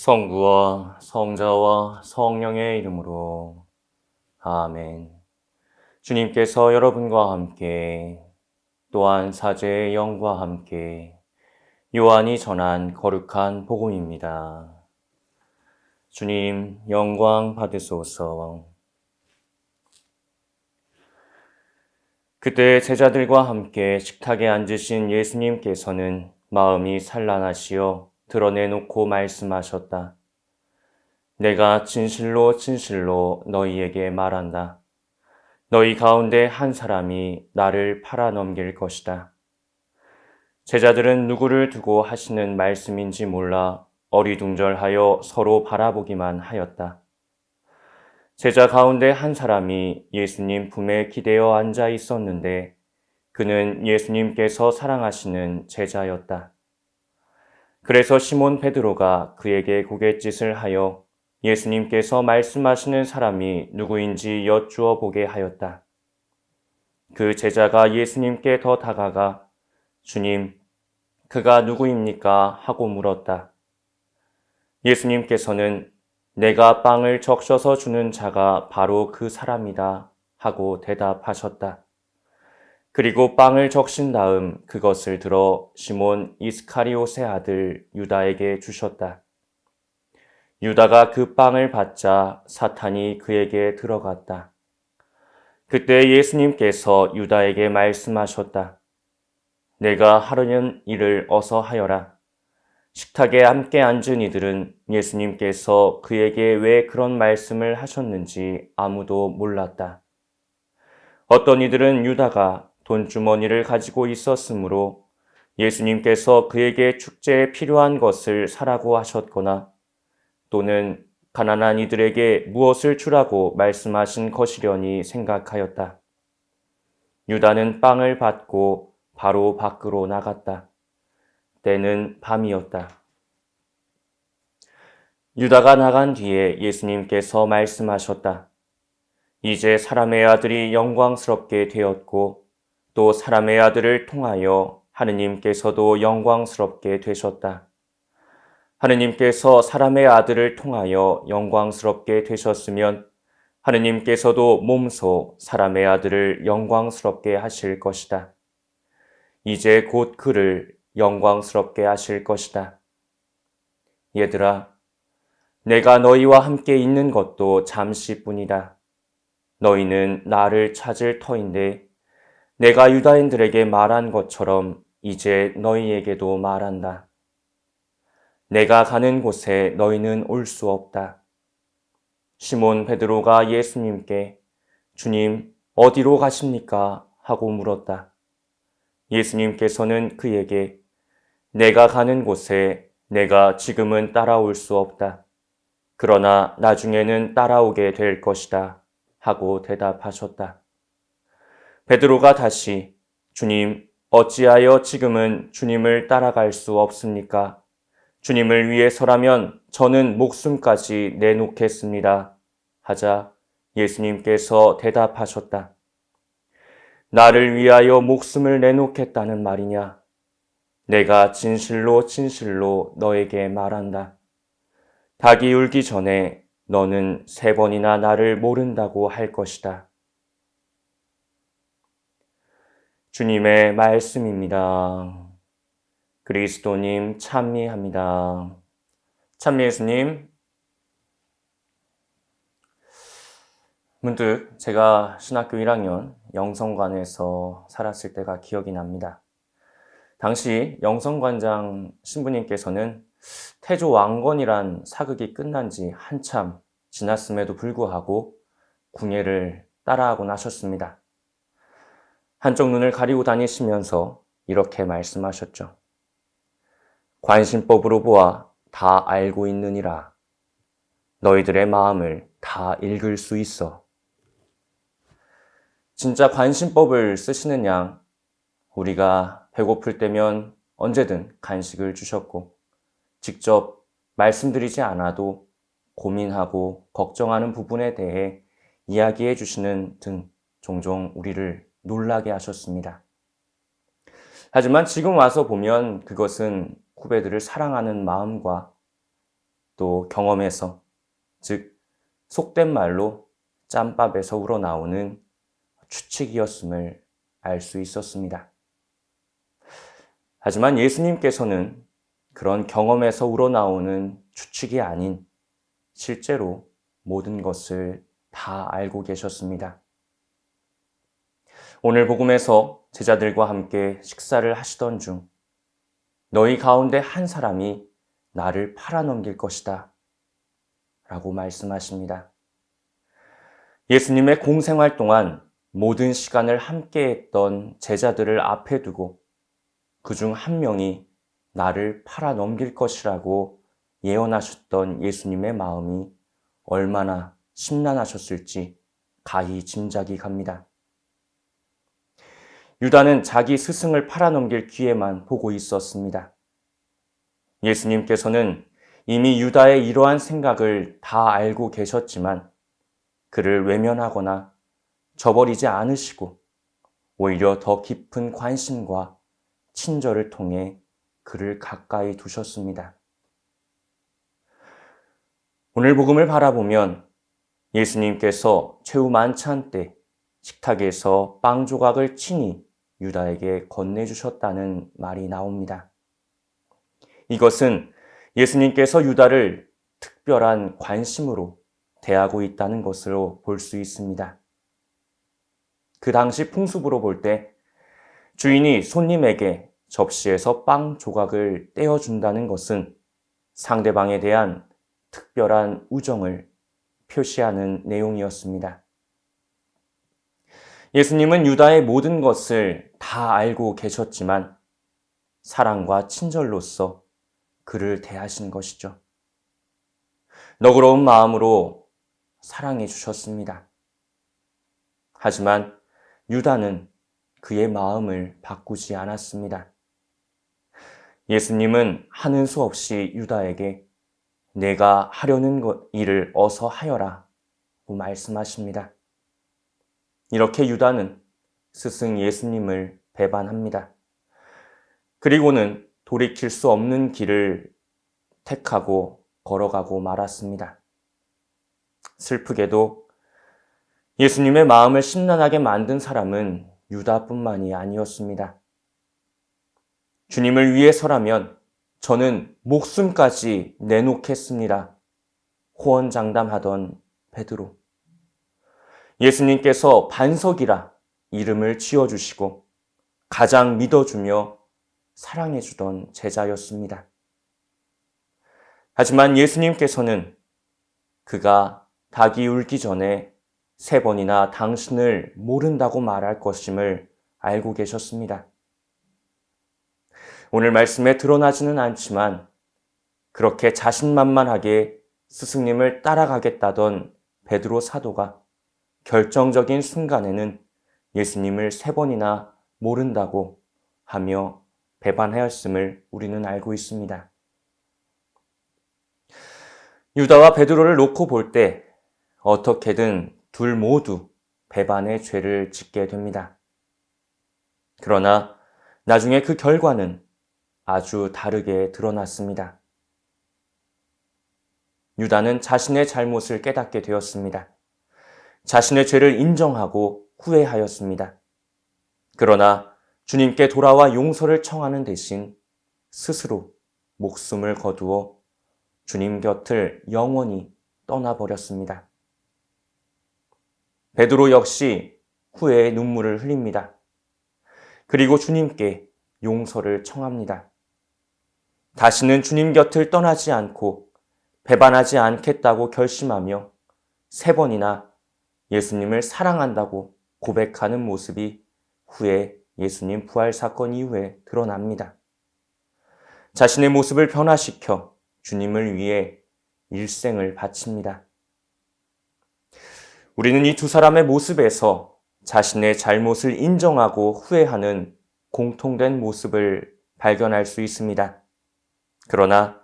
성부와 성자와 성령의 이름으로 아멘. 주님께서 여러분과 함께 또한 사제의 영과 함께 요한이 전한 거룩한 복음입니다. 주님 영광 받으소서. 그때 제자들과 함께 식탁에 앉으신 예수님께서는 마음이 산란하시어 드러내놓고 말씀하셨다. 내가 진실로 진실로 너희에게 말한다. 너희 가운데 한 사람이 나를 팔아넘길 것이다. 제자들은 누구를 두고 하시는 말씀인지 몰라 어리둥절하여 서로 바라보기만 하였다. 제자 가운데 한 사람이 예수님 품에 기대어 앉아 있었는데 그는 예수님께서 사랑하시는 제자였다. 그래서 시몬 베드로가 그에게 고갯짓을 하여 예수님께서 말씀하시는 사람이 누구인지 여쭈어 보게 하였다. 그 제자가 예수님께 더 다가가 주님, 그가 누구입니까? 하고 물었다. 예수님께서는 내가 빵을 적셔서 주는 자가 바로 그 사람이다 하고 대답하셨다. 그리고 빵을 적신 다음 그것을 들어 시몬 이스카리옷의 아들 유다에게 주셨다. 유다가 그 빵을 받자 사탄이 그에게 들어갔다. 그때 예수님께서 유다에게 말씀하셨다. 내가 하려는 일을 어서 하여라. 식탁에 함께 앉은 이들은 예수님께서 그에게 왜 그런 말씀을 하셨는지 아무도 몰랐다. 어떤 이들은 유다가 돈주머니를 가지고 있었으므로 예수님께서 그에게 축제에 필요한 것을 사라고 하셨거나 또는 가난한 이들에게 무엇을 주라고 말씀하신 것이려니 생각하였다. 유다는 빵을 받고 바로 밖으로 나갔다. 때는 밤이었다. 유다가 나간 뒤에 예수님께서 말씀하셨다. 이제 사람의 아들이 영광스럽게 되었고 또 사람의 아들을 통하여 하느님께서도 영광스럽게 되셨다. 하느님께서 사람의 아들을 통하여 영광스럽게 되셨으면 하느님께서도 몸소 사람의 아들을 영광스럽게 하실 것이다. 이제 곧 그를 영광스럽게 하실 것이다. 얘들아, 내가 너희와 함께 있는 것도 잠시뿐이다. 너희는 나를 찾을 터인데 내가 유다인들에게 말한 것처럼 이제 너희에게도 말한다. 내가 가는 곳에 너희는 올 수 없다. 시몬 베드로가 예수님께 주님, 어디로 가십니까? 하고 물었다. 예수님께서는 그에게 내가 가는 곳에 내가 지금은 따라올 수 없다. 그러나 나중에는 따라오게 될 것이다. 하고 대답하셨다. 베드로가 다시 주님, 어찌하여 지금은 주님을 따라갈 수 없습니까? 주님을 위해서라면 저는 목숨까지 내놓겠습니다. 하자 예수님께서 대답하셨다. 나를 위하여 목숨을 내놓겠다는 말이냐? 내가 진실로 진실로 너에게 말한다. 닭이 울기 전에 너는 3번이나 나를 모른다고 할 것이다. 주님의 말씀입니다. 그리스도님 찬미합니다. 찬미 예수님. 문득 제가 신학교 1학년 영성관에서 살았을 때가 기억이 납니다. 당시 영성관장 신부님께서는 태조 왕건이란 사극이 끝난 지 한참 지났음에도 불구하고 궁예를 따라하곤 하셨습니다. 한쪽 눈을 가리고 다니시면서 이렇게 말씀하셨죠. 관심법으로 보아 다 알고 있느니라. 너희들의 마음을 다 읽을 수 있어. 진짜 관심법을 쓰시는 양 우리가 배고플 때면 언제든 간식을 주셨고 직접 말씀드리지 않아도 고민하고 걱정하는 부분에 대해 이야기해 주시는 등 종종 우리를 놀라게 하셨습니다. 하지만 지금 와서 보면 그것은 후배들을 사랑하는 마음과 또 경험에서, 즉 속된 말로 짬밥에서 우러나오는 추측이었음을 알 수 있었습니다. 하지만 예수님께서는 그런 경험에서 우러나오는 추측이 아닌 실제로 모든 것을 다 알고 계셨습니다. 오늘 복음에서 제자들과 함께 식사를 하시던 중 너희 가운데 한 사람이 나를 팔아넘길 것이다 라고 말씀하십니다. 예수님의 공생활 동안 모든 시간을 함께했던 제자들을 앞에 두고 그중 한 명이 나를 팔아넘길 것이라고 예언하셨던 예수님의 마음이 얼마나 심란하셨을지 가히 짐작이 갑니다. 유다는 자기 스승을 팔아넘길 기회만 보고 있었습니다. 예수님께서는 이미 유다의 이러한 생각을 다 알고 계셨지만 그를 외면하거나 저버리지 않으시고 오히려 더 깊은 관심과 친절을 통해 그를 가까이 두셨습니다. 오늘 복음을 바라보면 예수님께서 최후 만찬 때 식탁에서 빵 조각을 친히 유다에게 건네주셨다는 말이 나옵니다. 이것은 예수님께서 유다를 특별한 관심으로 대하고 있다는 것으로 볼 수 있습니다. 그 당시 풍습으로 볼 때 주인이 손님에게 접시에서 빵 조각을 떼어준다는 것은 상대방에 대한 특별한 우정을 표시하는 내용이었습니다. 예수님은 유다의 모든 것을 다 알고 계셨지만 사랑과 친절로서 그를 대하신 것이죠. 너그러운 마음으로 사랑해 주셨습니다. 하지만 유다는 그의 마음을 바꾸지 않았습니다. 예수님은 하는 수 없이 유다에게 내가 하려는 일을 어서 하여라 고 말씀하십니다. 이렇게 유다는 스승 예수님을 배반합니다. 그리고는 돌이킬 수 없는 길을 택하고 걸어가고 말았습니다. 슬프게도 예수님의 마음을 심란하게 만든 사람은 유다뿐만이 아니었습니다. 주님을 위해서라면 저는 목숨까지 내놓겠습니다. 호언장담하던 베드로. 예수님께서 반석이라 이름을 지어주시고 가장 믿어주며 사랑해주던 제자였습니다. 하지만 예수님께서는 그가 닭이 울기 전에 3번이나 당신을 모른다고 말할 것임을 알고 계셨습니다. 오늘 말씀에 드러나지는 않지만 그렇게 자신만만하게 스승님을 따라가겠다던 베드로 사도가 결정적인 순간에는 예수님을 3번이나 모른다고 하며 배반하였음을 우리는 알고 있습니다. 유다와 베드로를 놓고 볼 때 어떻게든 둘 모두 배반의 죄를 짓게 됩니다. 그러나 나중에 그 결과는 아주 다르게 드러났습니다. 유다는 자신의 잘못을 깨닫게 되었습니다. 자신의 죄를 인정하고 후회하였습니다. 그러나 주님께 돌아와 용서를 청하는 대신 스스로 목숨을 거두어 주님 곁을 영원히 떠나버렸습니다. 베드로 역시 후회의 눈물을 흘립니다. 그리고 주님께 용서를 청합니다. 다시는 주님 곁을 떠나지 않고 배반하지 않겠다고 결심하며 3번이나 예수님을 사랑한다고 고백하는 모습이 후에 예수님 부활 사건 이후에 드러납니다. 자신의 모습을 변화시켜 주님을 위해 일생을 바칩니다. 우리는 이 두 사람의 모습에서 자신의 잘못을 인정하고 후회하는 공통된 모습을 발견할 수 있습니다. 그러나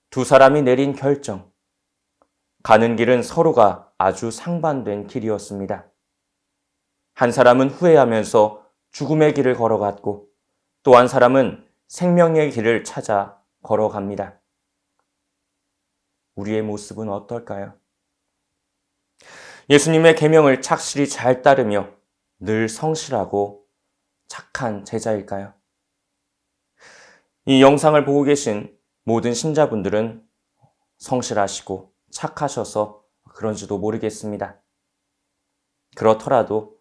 두 사람이 내린 결정, 가는 길은 서로가 아주 상반된 길이었습니다. 한 사람은 후회하면서 죽음의 길을 걸어갔고 또 한 사람은 생명의 길을 찾아 걸어갑니다. 우리의 모습은 어떨까요? 예수님의 계명을 착실히 잘 따르며 늘 성실하고 착한 제자일까요? 이 영상을 보고 계신 모든 신자분들은 성실하시고 착하셔서 그런지도 모르겠습니다. 그렇더라도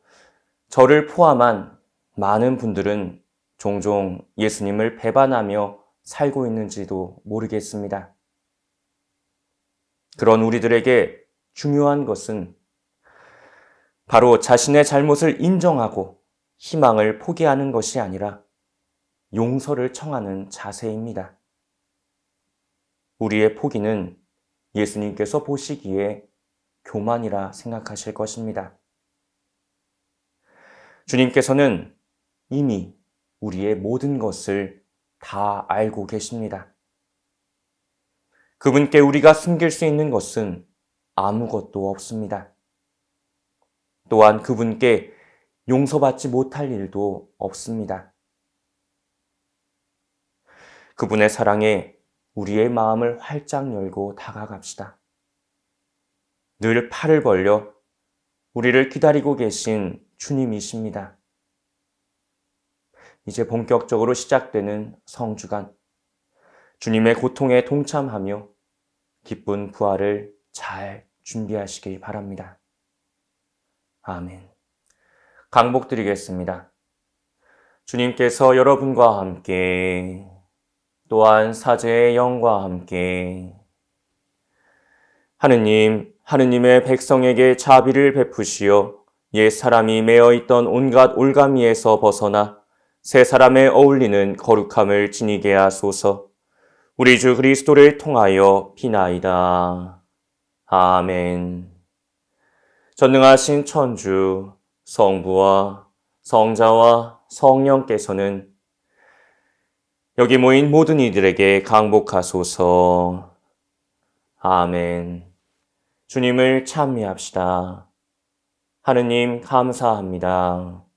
저를 포함한 많은 분들은 종종 예수님을 배반하며 살고 있는지도 모르겠습니다. 그런 우리들에게 중요한 것은 바로 자신의 잘못을 인정하고 희망을 포기하는 것이 아니라 용서를 청하는 자세입니다. 우리의 포기는 예수님께서 보시기에 교만이라 생각하실 것입니다. 주님께서는 이미 우리의 모든 것을 다 알고 계십니다. 그분께 우리가 숨길 수 있는 것은 아무것도 없습니다. 또한 그분께 용서받지 못할 일도 없습니다. 그분의 사랑에 우리의 마음을 활짝 열고 다가갑시다. 늘 팔을 벌려 우리를 기다리고 계신 주님이십니다. 이제 본격적으로 시작되는 성주간, 주님의 고통에 동참하며 기쁜 부활을 잘 준비하시길 바랍니다. 아멘. 강복드리겠습니다. 주님께서 여러분과 함께 또한 사제의 영과 함께 하느님의 백성에게 자비를 베푸시어 옛 사람이 매어 있던 온갖 올가미에서 벗어나 새 사람에 어울리는 거룩함을 지니게 하소서. 우리 주 그리스도를 통하여 비나이다. 아멘. 전능하신 천주 성부와 성자와 성령께서는 여기 모인 모든 이들에게 강복하소서. 아멘. 주님을 찬미합시다. 하느님 감사합니다.